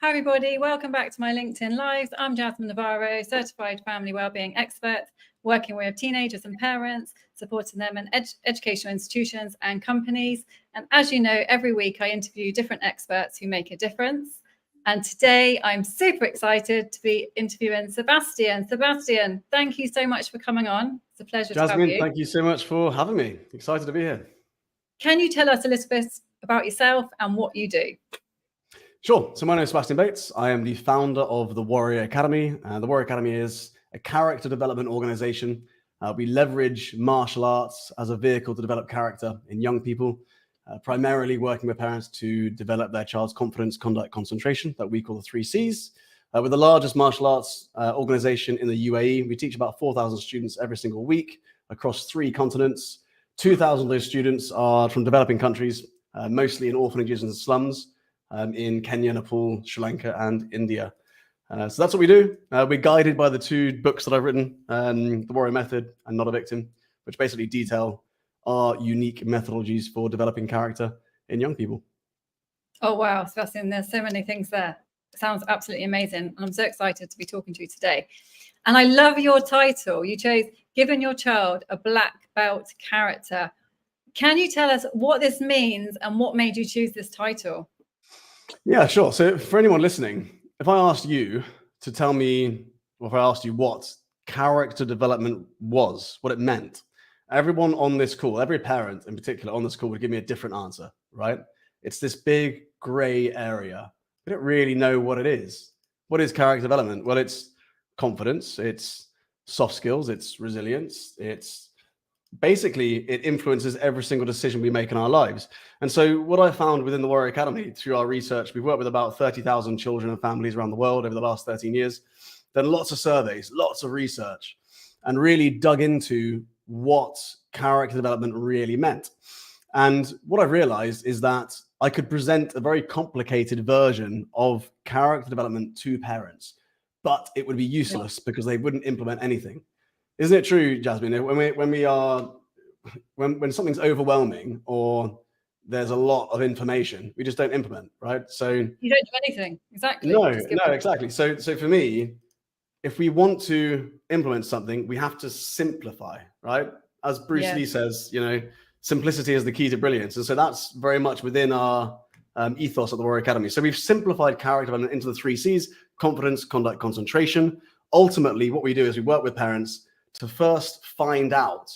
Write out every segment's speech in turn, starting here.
Hi everybody, welcome back to my LinkedIn Lives. I'm Jasmine Navarro, certified family wellbeing expert, working with teenagers and parents, supporting them in educational institutions and companies. And as you know, every week I interview different experts who make a difference. And today I'm super excited to be interviewing Sebastian. Sebastian, thank you so much for coming on. It's a pleasure Jasmine, to have you. Thank you so much for having me. Excited to be here. Can you tell us a little bit about yourself and what you do? Sure. So my name is Sebastian Bates. I am the founder of the Warrior Academy. The Warrior Academy is a character development organization. We leverage martial arts as a vehicle to develop character in young people, primarily working with parents to develop their child's confidence, conduct, concentration, that we call the 3 Cs. We're the largest martial arts organization in the UAE. We teach about 4,000 students every single week across 3 continents. 2,000 of those students are from developing countries, mostly in orphanages and slums. In Kenya, Nepal, Sri Lanka, and India. So that's what we do. We're guided by the 2 books that I've written, The Warrior Method and Not a Victim, which basically detail our unique methodologies for developing character in young people. Oh, wow, Sebastian, there's so many things there. It sounds absolutely amazing. And I'm so excited to be talking to you today. And I love your title. You chose Giving Your Child a Black Belt Character. Can you tell us what this means and what made you choose this title? Yeah, sure. So for anyone listening, if I asked you to tell me, or if I asked you what character development was, what it meant, everyone on this call, every parent in particular on this call would give me a different answer, right? It's this big gray area. We don't really know what it is. What is character development? Well, it's confidence, it's soft skills, it's resilience, it's basically, it influences every single decision we make in our lives. And so what I found within the Warrior Academy through our research, we've worked with about 30,000 children and families around the world over the last 13 years, done lots of surveys, lots of research, and really dug into what character development really meant. And what I've realized is that I could present a very complicated version of character development to parents, but it would be useless because they wouldn't implement anything. Isn't it true, Jasmine? When something's overwhelming or there's a lot of information, we just don't implement, right? So you don't do anything. Exactly. No, exactly. So for me, if we want to implement something, we have to simplify, right? As Bruce Lee says, simplicity is the key to brilliance. And so that's very much within our ethos at the Warrior Academy. So we've simplified character development into the 3 Cs: confidence, conduct, concentration. Ultimately, what we do is we work with parents to first find out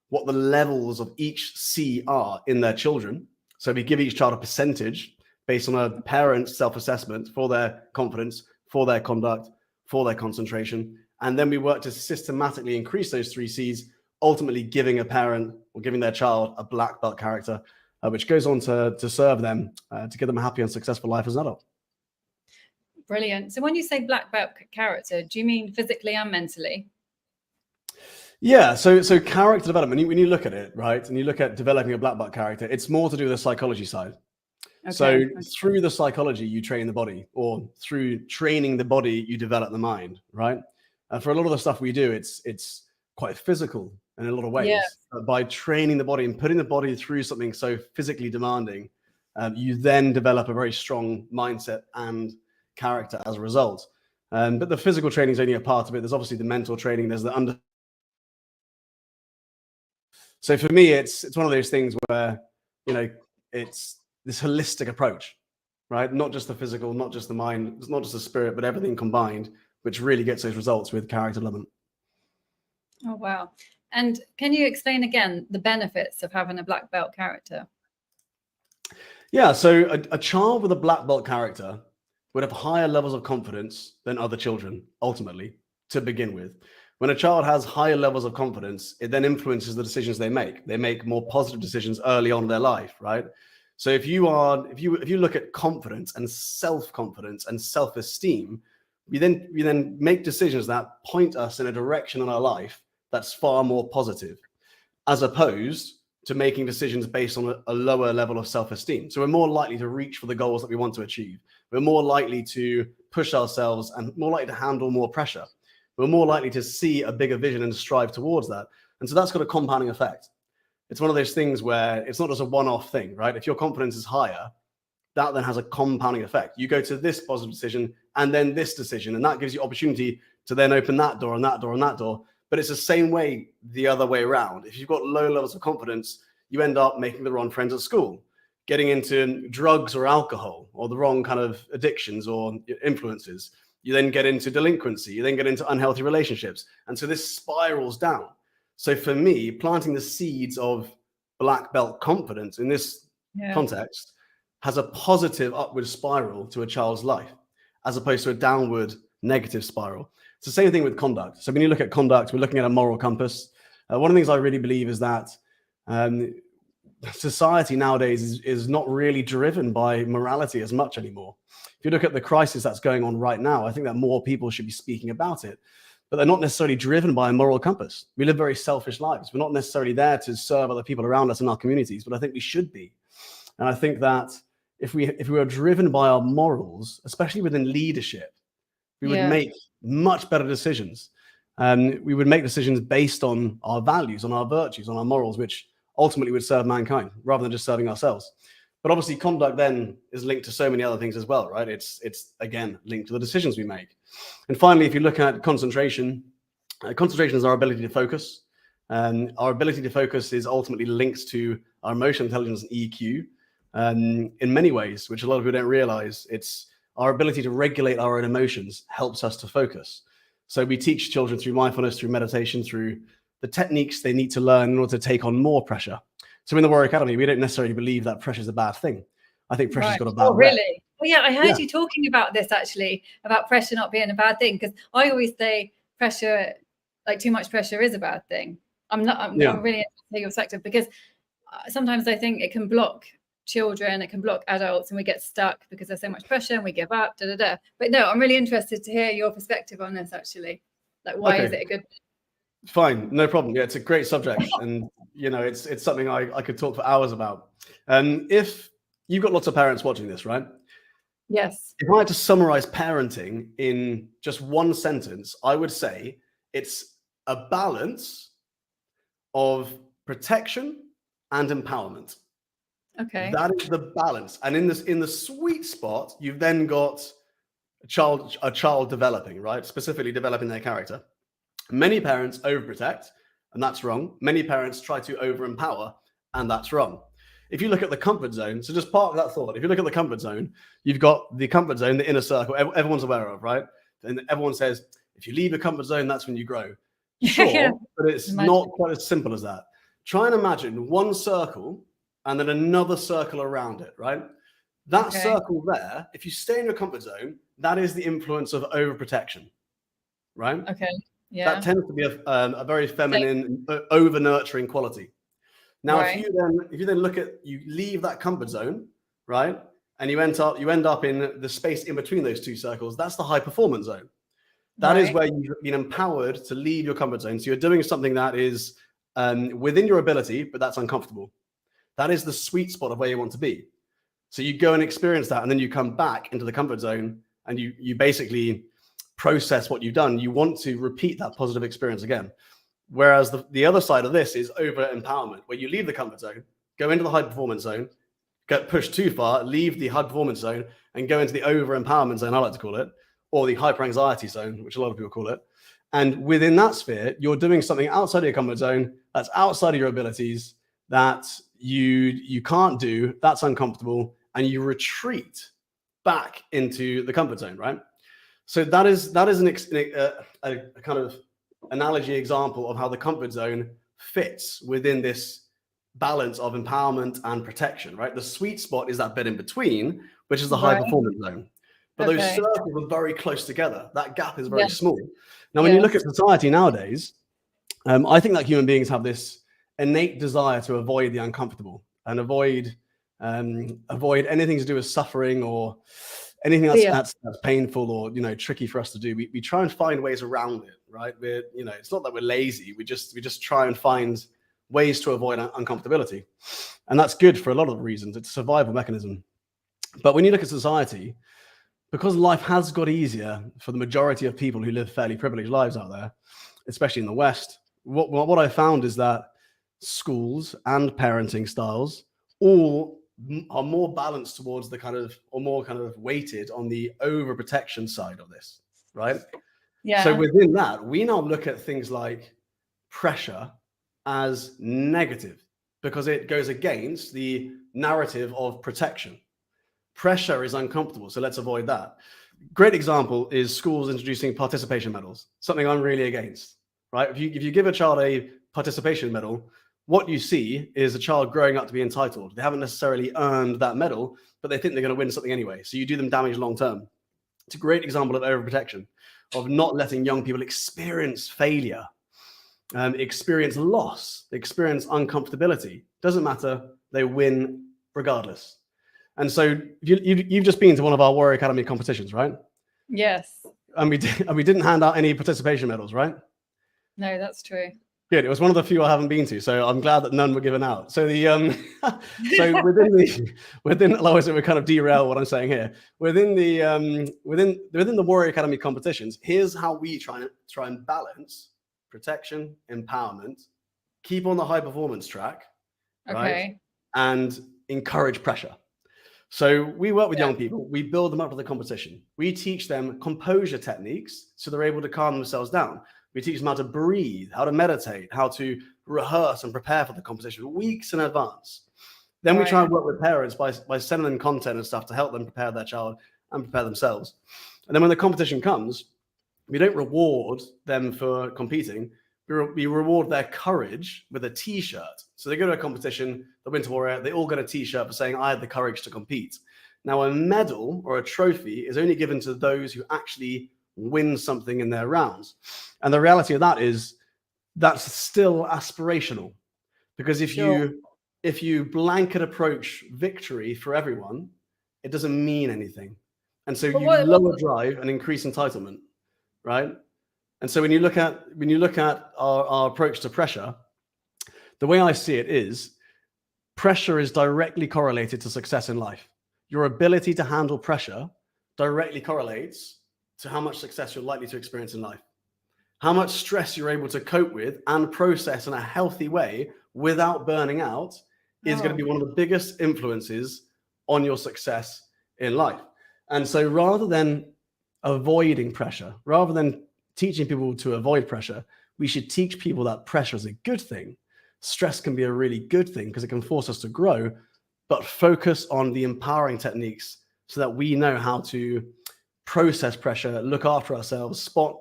what the levels of each C are in their children. So we give each child a percentage based on a parent's self-assessment for their confidence, for their conduct, for their concentration. And then we work to systematically increase those 3 Cs, ultimately giving a parent or giving their child a black belt character, which goes on to serve them, to give them a happy and successful life as an adult. Brilliant. So when you say black belt character, do you mean physically and mentally? Yeah, so character development, when you look at it, right, and you look at developing a black belt character, it's more to do with the psychology side. Okay. So through the psychology, you train the body, or through training the body, you develop the mind, right? And for a lot of the stuff we do, it's quite physical in a lot of ways. Yes. By training the body and putting the body through something so physically demanding, you then develop a very strong mindset and character as a result. But the physical training is only a part of it. There's obviously the mental training. There's the So for me, it's one of those things where, it's this holistic approach, right? Not just the physical, not just the mind, it's not just the spirit, but everything combined, which really gets those results with character development. Oh, wow. And can you explain again the benefits of having a black belt character? Yeah, so a child with a black belt character would have higher levels of confidence than other children, ultimately, to begin with. When a child has higher levels of confidence, it then influences the decisions they make. They make more positive decisions early on in their life, right? So if you look at confidence and self-confidence and self-esteem, we then make decisions that point us in a direction in our life that's far more positive, as opposed to making decisions based on a lower level of self-esteem. So we're more likely to reach for the goals that we want to achieve. We're more likely to push ourselves and more likely to handle more pressure. We're more likely to see a bigger vision and strive towards that. And so that's got a compounding effect. It's one of those things where it's not just a one-off thing, right? If your confidence is higher, that then has a compounding effect. You go to this positive decision and then this decision, and that gives you opportunity to then open that door and that door and that door. But it's the same way the other way around. If you've got low levels of confidence, you end up making the wrong friends at school, getting into drugs or alcohol or the wrong kind of addictions or influences. You then get into delinquency. You then get into unhealthy relationships. And so this spirals down. So for me, planting the seeds of black belt confidence in this context has a positive upward spiral to a child's life, as opposed to a downward negative spiral. It's the same thing with conduct. So when you look at conduct, we're looking at a moral compass. One of the things I really believe is that society nowadays is not really driven by morality as much anymore. If you look at the crisis that's going on right now, I think that more people should be speaking about it, but they're not necessarily driven by a moral compass. We live very selfish lives. We're not necessarily there to serve other people around us in our communities, but I think we should be. And I think that if we were driven by our morals, especially within leadership, we would make much better decisions. We would make decisions based on our values, on our virtues, on our morals, which ultimately would serve mankind rather than just serving ourselves. But obviously conduct then is linked to so many other things as well, right? It's again linked to the decisions we make. And finally, if you look at concentration, concentration is our ability to focus. Our ability to focus is ultimately linked to our emotional intelligence and EQ in many ways, which a lot of people don't realize. It's our ability to regulate our own emotions helps us to focus. So we teach children through mindfulness, through meditation, through the techniques they need to learn in order to take on more pressure. So in the Warrior Academy, we don't necessarily believe that pressure is a bad thing. I think pressure's got a bad rep. Really? Well, yeah, I heard you talking about this actually, about pressure not being a bad thing, because I always say pressure, like too much pressure is a bad thing. I'm really interested in your perspective, because sometimes I think it can block children, it can block adults, and we get stuck because there's so much pressure and we give up, But no, I'm really interested to hear your perspective on this actually. Like, why is it a good thing? Fine, no problem. Yeah, it's a great subject, and it's something I could talk for hours about. If you've got lots of parents watching this, right? Yes. If I had to summarize parenting in just one sentence, I would say it's a balance of protection and empowerment. Okay. That is the balance. And in the sweet spot, you've then got a child developing, right? Specifically developing their character. Many parents overprotect, and that's wrong. Many parents try to over-empower, and that's wrong. If you look at the comfort zone, so just park that thought. If you look at the comfort zone, you've got the comfort zone, the inner circle, everyone's aware of, right? And everyone says, if you leave your comfort zone, that's when you grow. Sure, but it's not quite as simple as that. Try and imagine one circle and then another circle around it, right? That circle there, if you stay in your comfort zone, that is the influence of overprotection, right? Okay. Yeah. That tends to be a very feminine, over-nurturing quality. Now, if you then look at, you leave that comfort zone, right, and you end up in the space in between those two circles, that's the high performance zone. That is where you've been empowered to leave your comfort zone. So you're doing something that is within your ability, but that's uncomfortable. That is the sweet spot of where you want to be. So you go and experience that, and then you come back into the comfort zone, and you basically process what you've done. You want to repeat that positive experience again. Whereas the other side of this is over empowerment, where you leave the comfort zone, go into the high performance zone, get pushed too far, leave the high performance zone, and go into the over empowerment zone, I like to call it, or the hyper anxiety zone, which a lot of people call it. And within that sphere, you're doing something outside of your comfort zone, that's outside of your abilities, that you can't do, that's uncomfortable, and you retreat back into the comfort zone, right? So that is a kind of analogy example of how the comfort zone fits within this balance of empowerment and protection, right? The sweet spot is that bit in between, which is the high performance zone. But those circles are very close together. That gap is very small. Now, when you look at society nowadays, I think that human beings have this innate desire to avoid the uncomfortable and avoid anything to do with suffering or anything that's painful or tricky for us to do. We try and find ways around it, right? It's not that we're lazy. We just try and find ways to avoid uncomfortability, and that's good for a lot of reasons. It's a survival mechanism. But when you look at society, because life has got easier for the majority of people who live fairly privileged lives out there, especially in the West, what I found is that schools and parenting styles all are more balanced towards the kind of, or more kind of weighted on the overprotection side of this, right? Yeah. So within that, we now look at things like pressure as negative because it goes against the narrative of protection. Pressure is uncomfortable, so let's avoid that. Great example is schools introducing participation medals, something I'm really against, right? If you give a child a participation medal, what you see is a child growing up to be entitled. They haven't necessarily earned that medal, but they think they're going to win something anyway. So you do them damage long term. It's a great example of overprotection, of not letting young people experience failure, experience loss, experience uncomfortability. Doesn't matter, they win regardless. And so you've just been to one of our Warrior Academy competitions, right? Yes. And we didn't hand out any participation medals, right? No, that's true. Good. It was one of the few I haven't been to, so I'm glad that none were given out. So so within otherwise it would kind of derail what I'm saying here. Within the Warrior Academy competitions, here's how we try and balance protection, empowerment, keep on the high performance track, right? Okay. And encourage pressure. So we work with young people, we build them up to the competition. We teach them composure techniques so they're able to calm themselves down. We teach them how to breathe, how to meditate, how to rehearse and prepare for the competition weeks in advance. Then we try and work with parents by sending them content and stuff to help them prepare their child and prepare themselves. And then when the competition comes, we don't reward them for competing. We reward their courage with a t-shirt. So they go to a competition, the Winter Warrior, they all get a t-shirt for saying, I had the courage to compete. Now, a medal or a trophy is only given to those who actually win something in their rounds. And the reality of that is that's still aspirational, because if you blanket approach victory for everyone, it doesn't mean anything. And so you lower drive and increase entitlement, right? And so when you look at our approach to pressure, the way I see it is pressure is directly correlated to success in life. Your ability to handle pressure directly correlates to how much success you're likely to experience in life. How much stress you're able to cope with and process in a healthy way without burning out is going to be one of the biggest influences on your success in life. And so rather than avoiding pressure, rather than teaching people to avoid pressure, we should teach people that pressure is a good thing. Stress can be a really good thing because it can force us to grow, but focus on the empowering techniques so that we know how to process pressure, look after ourselves, spot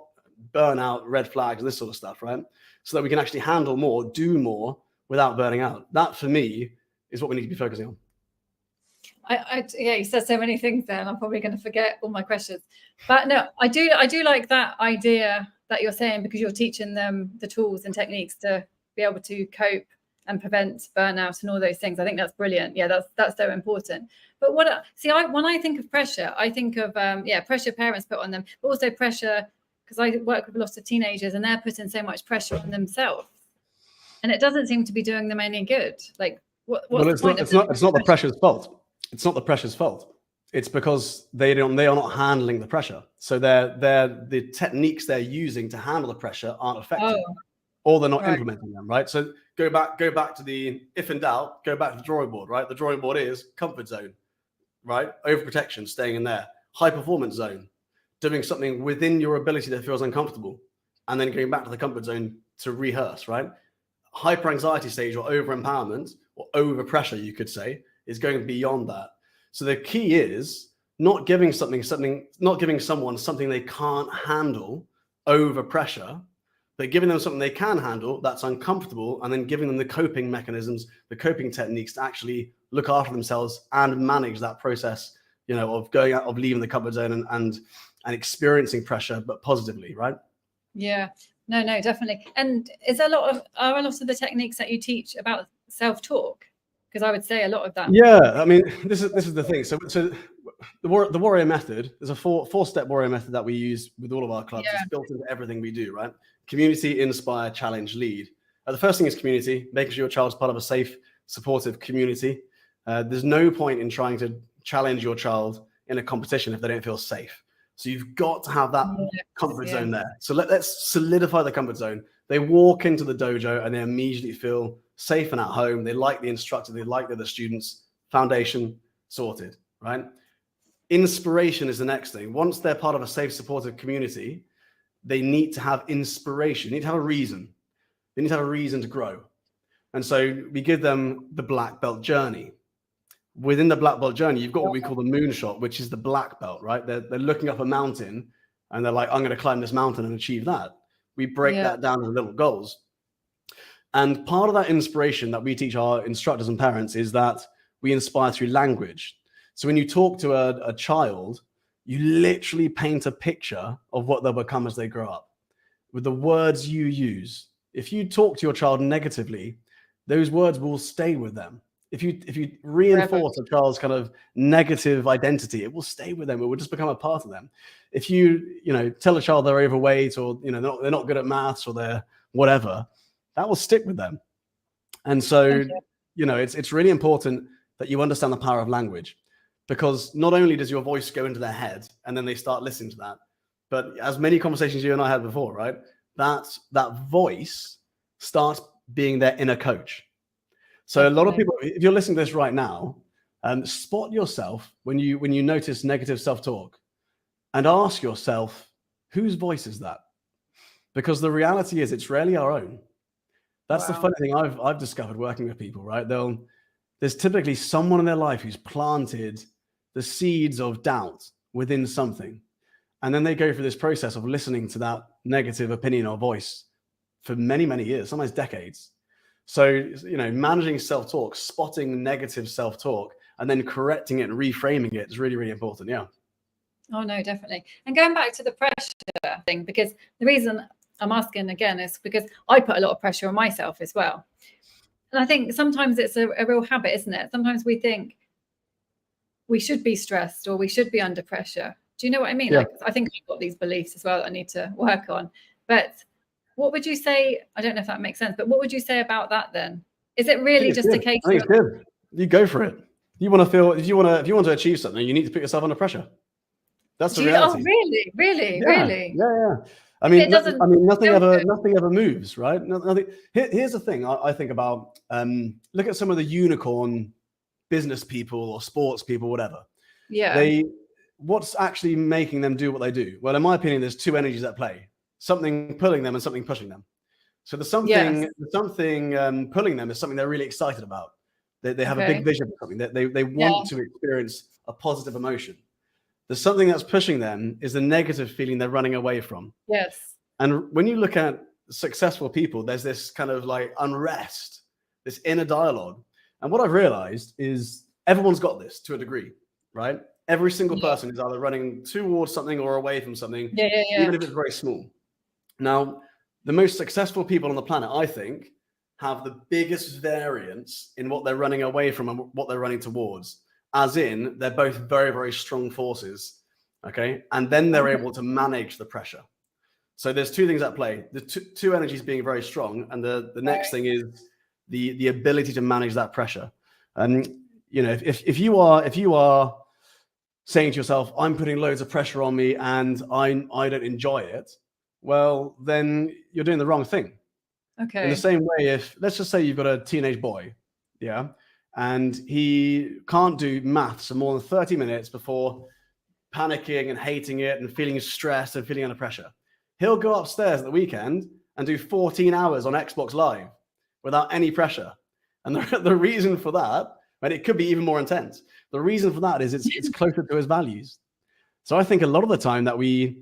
burnout, red flags, this sort of stuff, right? So that we can actually handle more, do more without burning out. That for me is what we need to be focusing on. Yeah, you said so many things there, and I'm probably going to forget all my questions. But no, I do like that idea that you're saying, because you're teaching them the tools and techniques to be able to cope and prevent burnout and all those things. I think that's brilliant. Yeah, that's so important. But when I think of pressure, I think of pressure parents put on them, but also pressure, because I work with lots of teenagers and they're putting so much pressure on themselves, and it doesn't seem to be doing them any good. Like, what's the point of it's not the pressure's fault. It's not the pressure's fault. It's because they are not handling the pressure. So the techniques they're using to handle the pressure aren't effective, or they're not implementing them, right? So go back to the, if in doubt, go back to the drawing board, right? The drawing board is comfort zone, right? Overprotection, staying in there. High performance zone, doing something within your ability that feels uncomfortable, and then going back to the comfort zone to rehearse, right? Hyper anxiety stage, or over empowerment, or over pressure, you could say, is going beyond that. So the key is not giving someone something they can't handle over pressure, but giving them something they can handle that's uncomfortable, and then giving them the coping mechanisms, the coping techniques to actually look after themselves and manage that process, of going out, of leaving the comfort zone and experiencing pressure, but positively, right? Yeah, no, definitely. And are a lot of the techniques that you teach about self-talk? Because I would say a lot of that. Yeah, I mean, this is the thing. So the warrior method, there's a four-step warrior method that we use with all of our clubs. It's built into everything we do, right? Community, inspire, challenge, lead. The first thing is community, making sure your child's part of a safe, supportive community. There's no point in trying to challenge your child in a competition if they don't feel safe. So you've got to have that comfort zone there. So let's solidify the comfort zone. They walk into the dojo and they immediately feel safe and at home. They like the instructor. They like the other students. foundation sorted, right? Inspiration is the next thing. Once they're part of a safe, supportive community, they need to have inspiration. They need to have a reason. They need to have a reason to grow. And so we give them the black belt journey. Within the black belt journey, you've got what we call the moonshot, which is the black belt, right? They're looking up a mountain and they're like, I'm going to climb this mountain and achieve that. We break that down into little goals. And part of that inspiration that we teach our instructors and parents is that we inspire through language. So when you talk to a child, you literally paint a picture of what they'll become as they grow up with the words you use. If you talk to your child negatively, those words will stay with them. If you reinforce a child's kind of negative identity, it will stay with them. It will just become a part of them. If you tell a child they're overweight or they're not good at maths or they're whatever, that will stick with them. And so it's really important that you understand the power of language, because not only does your voice go into their head and then they start listening to that, but as many conversations you and I had before, right? That voice starts being their inner coach. So a lot of people, if you're listening to this right now, spot yourself when you notice negative self-talk and ask yourself, whose voice is that? Because the reality is it's rarely our own. That's the funny thing I've discovered working with people, right? There's typically someone in their life who's planted the seeds of doubt within something. And then they go through this process of listening to that negative opinion or voice for many, many years, sometimes decades. So, managing self-talk, spotting negative self-talk, and then correcting it and reframing it is really, really important. Yeah. Oh, no, definitely. And going back to the pressure thing, because the reason I'm asking again is because I put a lot of pressure on myself as well. And I think sometimes it's a real habit, isn't it? Sometimes we think we should be stressed or we should be under pressure. Do you know what I mean? Yeah. Like, I think I've got these beliefs as well that I need to work on. But what would you say? I don't know if that makes sense, but what would you say about that then? Is it really just a case of... I think it's good. You go for it. You want to feel, if you want to achieve something, you need to put yourself under pressure. That's the reality. Oh, really? Yeah. I mean, nothing ever moves, right? Nothing. Here's the thing I think about. Look at some of the unicorn business people or sports people, whatever. Yeah. What's actually making them do what they do? Well, in my opinion, there's two energies at play: something pulling them and something pushing them. So the something pulling them is something they're really excited about. They have a big vision for something. They want to experience a positive emotion. The something that's pushing them is the negative feeling they're running away from. Yes. And when you look at successful people, there's this kind of like unrest, this inner dialogue. And what I've realized is everyone's got this to a degree, right? Every single person is either running towards something or away from something, even if it's very small. Now, the most successful people on the planet, I think, have the biggest variance in what they're running away from and what they're running towards. As in, they're both very, very strong forces, okay? And then they're able to manage the pressure. So there's two things at play. The two energies being very strong, and the next thing is the ability to manage that pressure. And if you are saying to yourself, I'm putting loads of pressure on me and I don't enjoy it, well, then you're doing the wrong thing. Okay. In the same way, if let's just say you've got a teenage boy, and he can't do maths for more than 30 minutes before panicking and hating it and feeling stressed and feeling under pressure. He'll go upstairs at the weekend and do 14 hours on Xbox Live without any pressure. And the reason for that, and it could be even more intense, the reason for that is it's closer to his values. So I think a lot of the time that we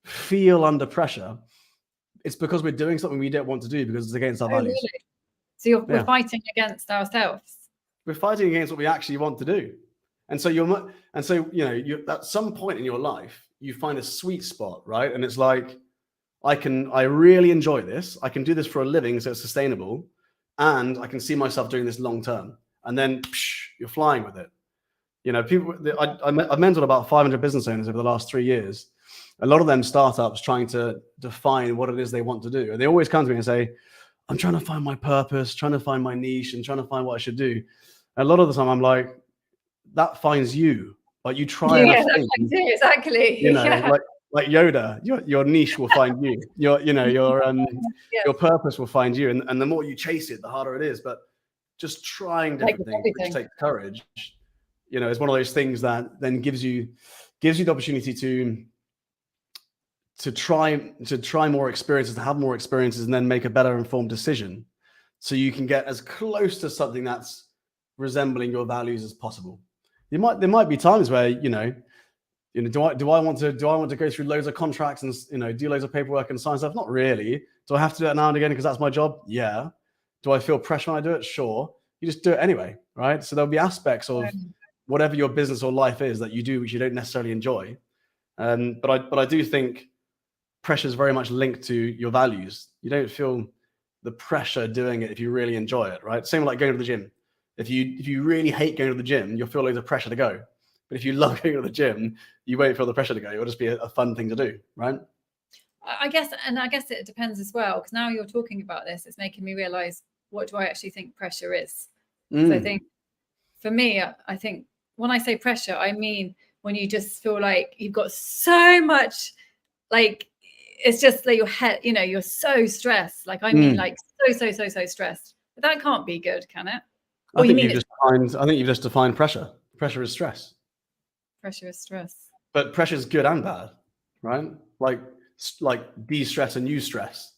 feel under pressure, it's because we're doing something we don't want to do because it's against our values. Really? So we're fighting against ourselves. We're fighting against what we actually want to do. And so you at some point in your life, you find a sweet spot, right? And it's like, I really enjoy this. I can do this for a living, so it's sustainable. And I can see myself doing this long term. And then you're flying with it. I've mentored about 500 business owners over the last 3 years. A lot of them startups trying to define what it is they want to do. And they always come to me and say, I'm trying to find my purpose, trying to find my niche, and trying to find what I should do. And a lot of the time I'm like, that finds you. Like you try enough things, exactly. Like Yoda, your niche will find you. Your purpose will find you. And the more you chase it, the harder it is. But just trying Like different things, which everything. takes courage, you know, is one of those things that then gives you the opportunity to try more experiences, to have more experiences, and then make a better informed decision, so you can get as close to something that's resembling your values as possible. There might be times where, you know, do I want to go through loads of contracts and, you know, do loads of paperwork and sign stuff? Not really. Do I have to do it now and again because that's my job? Yeah. Do I feel pressure when I do it? Sure. You just do it anyway, right? So there'll be aspects of whatever your business or life is that you do which you don't necessarily enjoy. But I do think pressure is very much linked to your values. You don't feel the pressure doing it if you really enjoy it, right? Same like going to the gym. If you really hate going to the gym, you'll feel loads of pressure to go. But if you love going to the gym, you won't feel the pressure to go. It'll just be a fun thing to do, right? I guess it depends as well, because now you're talking about this, it's making me realize, what do I actually think pressure is? So I think for me, I think when I say pressure, I mean when you just feel like you've got so much, like it's just like your head, you know, you're so stressed. Like I mean, like so stressed. But that can't be good, can it? I think you've just defined pressure. Pressure is stress. Pressure is stress. But pressure is good and bad, right? Like de-stress and eustress.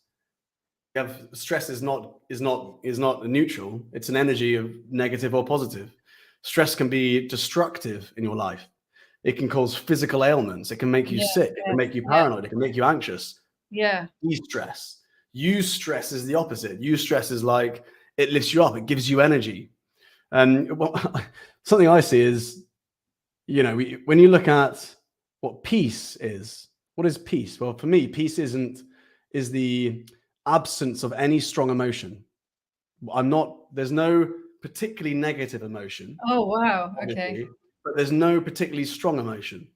You have stress is not neutral. It's an energy of negative or positive. Stress can be destructive in your life. It can cause physical ailments. It can make you sick. It can make you paranoid. It can make you anxious. Yeah. De-stress. Eustress is the opposite. Eustress is like, it lifts you up. It gives you energy. Something I see is, you know, when you look at what peace is, what is peace? Well, for me, peace is the absence of any strong emotion. There's no particularly negative emotion. Oh, wow. Okay. But there's no particularly strong emotion.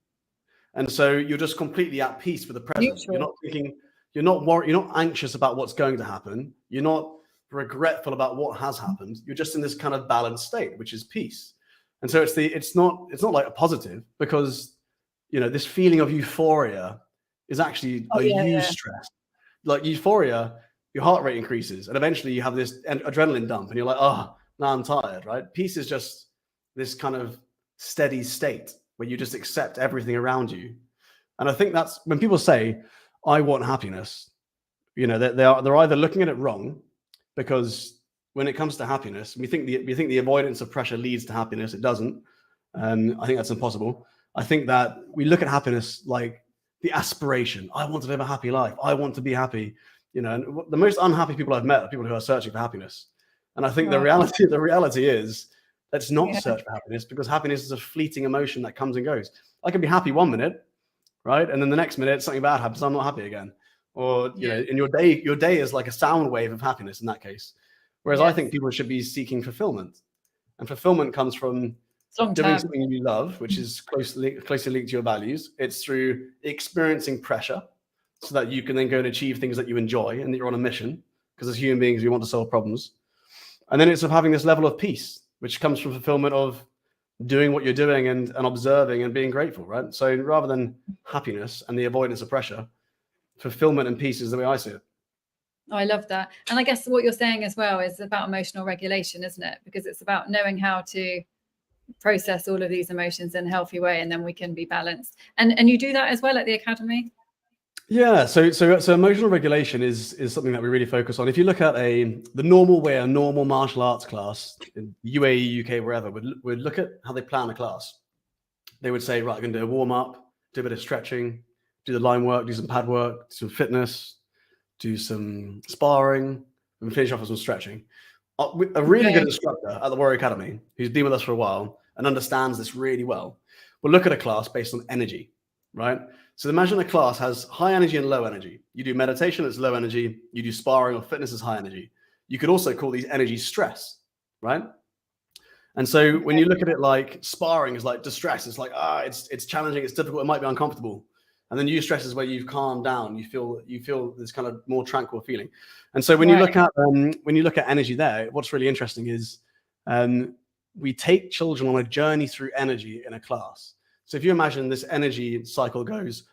And so you're just completely at peace with the present. Neutral. You're not thinking, you're not worried, you're not anxious about what's going to happen. You're not regretful about what has happened. You're just in this kind of balanced state, which is peace. And so it's not like a positive, because, you know, this feeling of euphoria is actually eustress. Like euphoria, your heart rate increases, and eventually you have this adrenaline dump, and you're like, oh, now I'm tired, right? Peace is just this kind of steady state where you just accept everything around you. And I think that's when people say, I want happiness, you know, they're either looking at it wrong, because when it comes to happiness, we think the avoidance of pressure leads to happiness. It doesn't. I think that's impossible. I think that we look at happiness like the aspiration. I want to live a happy life. I want to be happy. You know, and the most unhappy people I've met are people who are searching for happiness. And I think the reality is, let's not search for happiness, because happiness is a fleeting emotion that comes and goes. I can be happy 1 minute, right? And then the next minute something bad happens. I'm not happy again. Or, you know, in your day is like a sound wave of happiness in that case. Whereas I think people should be seeking fulfillment. And fulfillment comes from doing something you love, which is closely linked to your values. It's through experiencing pressure so that you can then go and achieve things that you enjoy and that you're on a mission, because as human beings, we want to solve problems. And then it's of having this level of peace, which comes from fulfillment of doing what you're doing and observing and being grateful, right? So rather than happiness and the avoidance of pressure, fulfillment and peace is the way I see it. Oh, I love that. And I guess what you're saying as well is about emotional regulation, isn't it? Because it's about knowing how to process all of these emotions in a healthy way, and then we can be balanced. And you do that as well at the academy? Yeah, so emotional regulation is something that we really focus on. If you look at the normal way a normal martial arts class in UAE, UK, wherever would look at how they plan a class. They would say, right, I'm going to do a warm up, do a bit of stretching, do the line work, do some pad work, do some fitness, do some sparring, and finish off with some stretching. A really good instructor at the Warrior Academy, who's been with us for a while and understands this really well, will look at a class based on energy, right? So imagine a class has high energy and low energy. You do meditation, it's low energy. You do sparring or fitness, is high energy. You could also call these energy stress, right? And so when you look at it, like sparring is like distress. It's like, it's challenging, it's difficult, it might be uncomfortable. And then eustress is where you've calmed down. You feel this kind of more tranquil feeling. And so when you look at energy there, what's really interesting is we take children on a journey through energy in a class. So if you imagine this energy cycle goes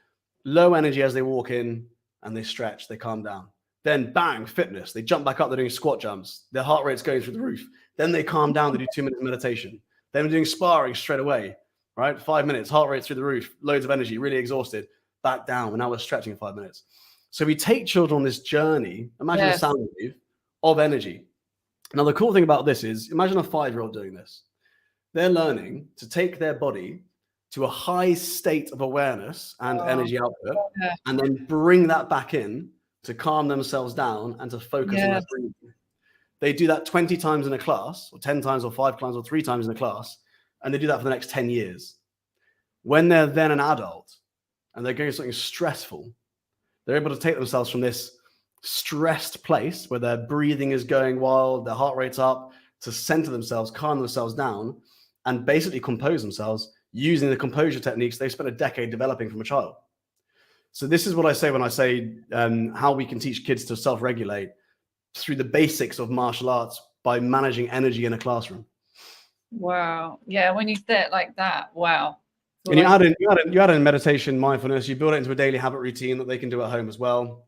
low energy as they walk in and they stretch, they calm down. Then bang, fitness. They jump back up, they're doing squat jumps. Their heart rate's going through the roof. Then they calm down, they do 2 minutes meditation. Then we're doing sparring straight away, right? 5 minutes, heart rate through the roof, loads of energy, really exhausted, back down. And now we're stretching in 5 minutes. So we take children on this journey, imagine a sound wave of energy. Now, the cool thing about this is, imagine a 5-year-old doing this. They're learning to take their body to a high state of awareness and energy output, and then bring that back in to calm themselves down and to focus on their breathing. They do that 20 times in a class, or 10 times, or 5 times, or 3 times in a class, and they do that for the next 10 years. When they're then an adult and they're going through something stressful, they're able to take themselves from this stressed place where their breathing is going wild, their heart rate's up, to center themselves, calm themselves down, and basically compose themselves using the composure techniques they spent a decade developing from a child. So this is what I say when I say how we can teach kids to self-regulate through the basics of martial arts by managing energy in a classroom. Wow. Yeah, when you say it like that, wow. And you add in meditation, mindfulness, you build it into a daily habit routine that they can do at home as well.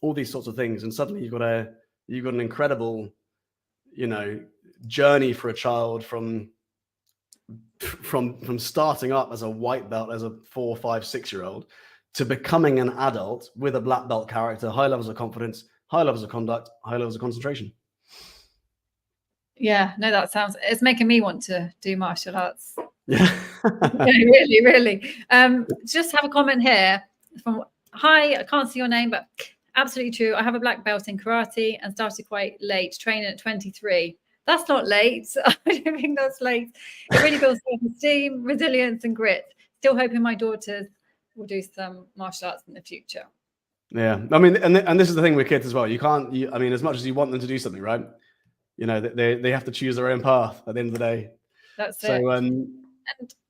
All these sorts of things. And suddenly you've got an incredible, journey for a child from starting up as a white belt, as a 4, 5, 6-year-old, to becoming an adult with a black belt character, high levels of confidence, high levels of conduct, high levels of concentration. Yeah, no, it's making me want to do martial arts. Yeah. Really, really. Just have a comment here from, hi, I can't see your name, but absolutely true. I have a black belt in karate and started quite late, training at 23. That's not late. I don't think that's late. It really builds self-esteem, resilience, and grit. Still hoping my daughters will do some martial arts in the future. Yeah, I mean, and this is the thing with kids as well. I mean, as much as you want them to do something, right? They have to choose their own path at the end of the day. That's it. And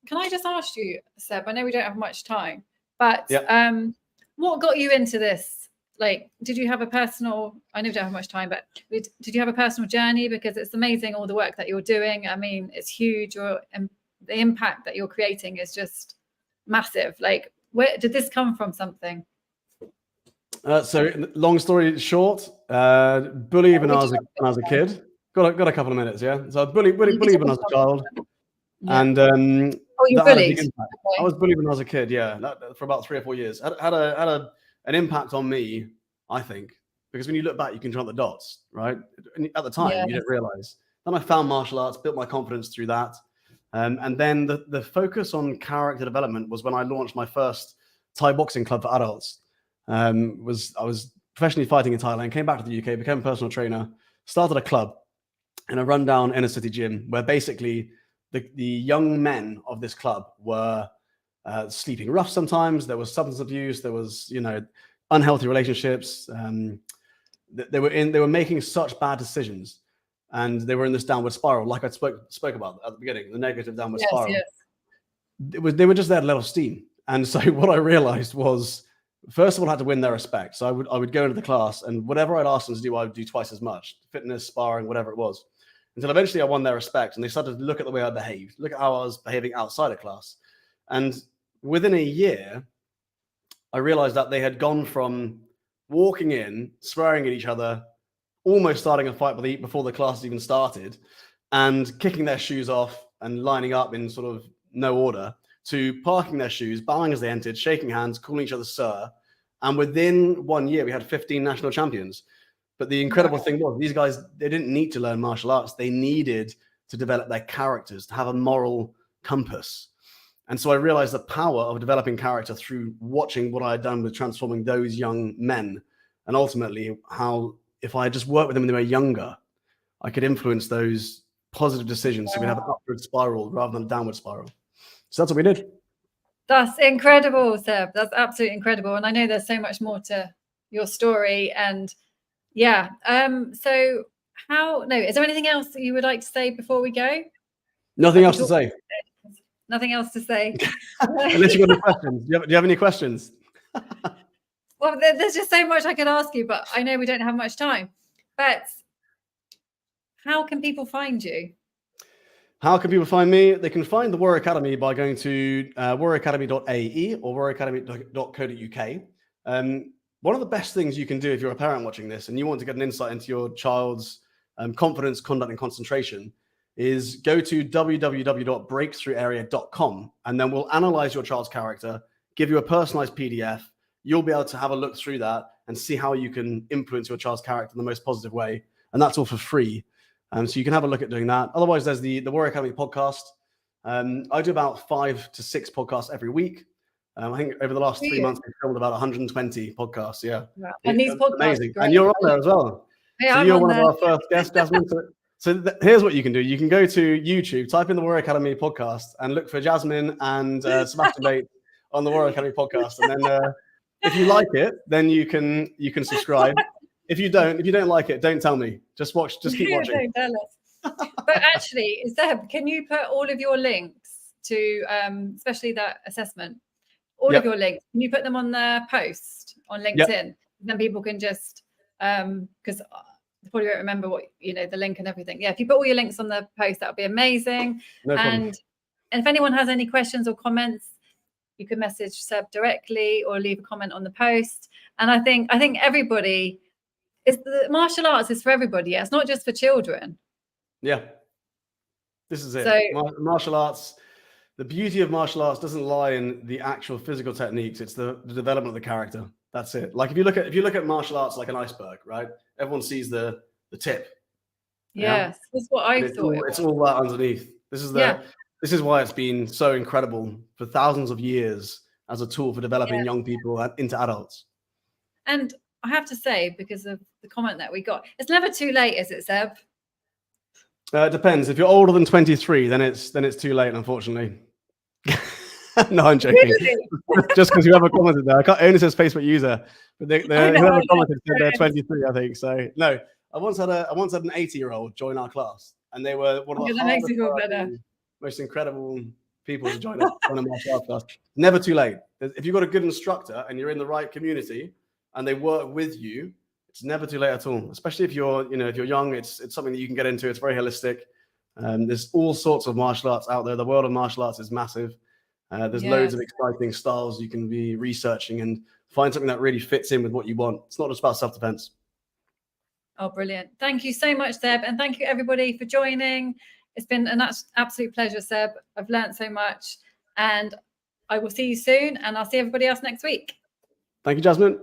can I just ask you, Seb, I know we don't have much time, but what got you into this? Like, did you have a personal, I know we don't have much time, but did you have a personal journey? Because it's amazing all the work that you're doing. I mean, it's huge. And the impact that you're creating is just massive. Like, where did this come from? Something? So long story short, bullied when I was a kid. Got a couple of minutes, yeah. So bullied when I was a child, and you bullied? Okay. I was bullied when I was a kid, yeah, for about 3 or 4 years. Had an impact on me, I think, because when you look back, you can join the dots, right? And at the time, you didn't realize. Then I found martial arts, built my confidence through that, and then the focus on character development was when I launched my first Thai boxing club for adults. I was professionally fighting in Thailand, came back to the UK, became a personal trainer, started a club in a rundown inner city gym where basically the young men of this club were sleeping rough sometimes. There was substance abuse. There was, unhealthy relationships. They were making such bad decisions, and they were in this downward spiral, like I spoke about at the beginning, the negative downward spiral. Yes. They were just there to let off steam. And so what I realized was, first of all, I had to win their respect. So I would go into the class, and whatever I'd ask them to do, I would do twice as much. Fitness, sparring, whatever it was. Until eventually I won their respect, and they started to look at the way I behaved, look at how I was behaving outside of class. And within a year, I realized that they had gone from walking in, swearing at each other, almost starting a fight before the class even started, and kicking their shoes off and lining up in sort of no order, to parking their shoes, bowing as they entered, shaking hands, calling each other sir. And within 1 year, we had 15 national champions. But the incredible thing was, these guys, they didn't need to learn martial arts. They needed to develop their characters, to have a moral compass. And so I realized the power of developing character through watching what I had done with transforming those young men. And ultimately, how if I had just worked with them when they were younger, I could influence those positive decisions so we have an upward spiral rather than a downward spiral. So that's what we did. That's incredible, Seb. That's absolutely incredible. And I know there's so much more to your story. And yeah. So is there anything else that you would like to say before we go? Nothing else to say. Nothing else to say. Unless you've got any questions. Do you have any questions? Well, there's just so much I could ask you, but I know we don't have much time. But how can people find you? How can people find me? They can find the Warrior Academy by going to warrioracademy.ae or warrioracademy.co.uk. One of the best things you can do if you're a parent watching this and you want to get an insight into your child's confidence, conduct, and concentration, is go to www.breakthrougharea.com, and then we'll analyze your child's character, give you a personalized PDF. You'll be able to have a look through that and see how you can influence your child's character in the most positive way. And that's all for free. So you can have a look at doing that. Otherwise, there's the Warrior Academy podcast. I do about 5 to 6 podcasts every week. I think over the last 3 months, we've filmed about 120 podcasts. Yeah. Wow. And these podcasts amazing. And you're on there as well. Yeah, so you're one of our first guests, Jasmine. So here's what you can do. You can go to YouTube, type in the Warrior Academy podcast, and look for Jasmine and Sebastian Bates on the Warrior Academy podcast. And then if you like it, then you can subscribe. If you don't like it, don't tell me. Just keep watching. Don't tell us. But actually, Seb, can you put all of your links to, especially that assessment, all of your links, can you put them on the post on LinkedIn? Then people can just, because they probably won't remember what, the link and everything. Yeah, if you put all your links on the post, that would be amazing. No problem. And if anyone has any questions or comments, you can message Seb directly or leave a comment on the post. And I think everybody, the martial arts is for everybody. Yeah, it's not just for children. Yeah, this is it. So, martial arts, the beauty of martial arts doesn't lie in the actual physical techniques. It's the development of the character. That's it. Like if you look at martial arts like an iceberg, right? Everyone sees the tip. Yes, that's what I thought. It's all that underneath. This is why it's been so incredible for thousands of years as a tool for developing young people into adults. And I have to say, because of the comment that we got, it's never too late, is it, Seb? It depends. If you're older than 23, then it's too late, unfortunately. No, I'm joking. Really? Just because whoever commented there, it only says Facebook user, but whoever commented said they're 23, I think. So no, I once had an 80-year-old join our class, and they were one of the most incredible people to join a martial arts class. Never too late. If you've got a good instructor and you're in the right community and they work with you, it's never too late at all. Especially if you're young, it's something that you can get into. It's very holistic. There's all sorts of martial arts out there. The world of martial arts is massive. There's loads of exciting styles you can be researching and find something that really fits in with what you want. It's not just about self-defense. Oh, brilliant. Thank you so much, Seb. And thank you, everybody, for joining. It's been an absolute pleasure, Seb. I've learned so much. And I will see you soon. And I'll see everybody else next week. Thank you, Jasmine.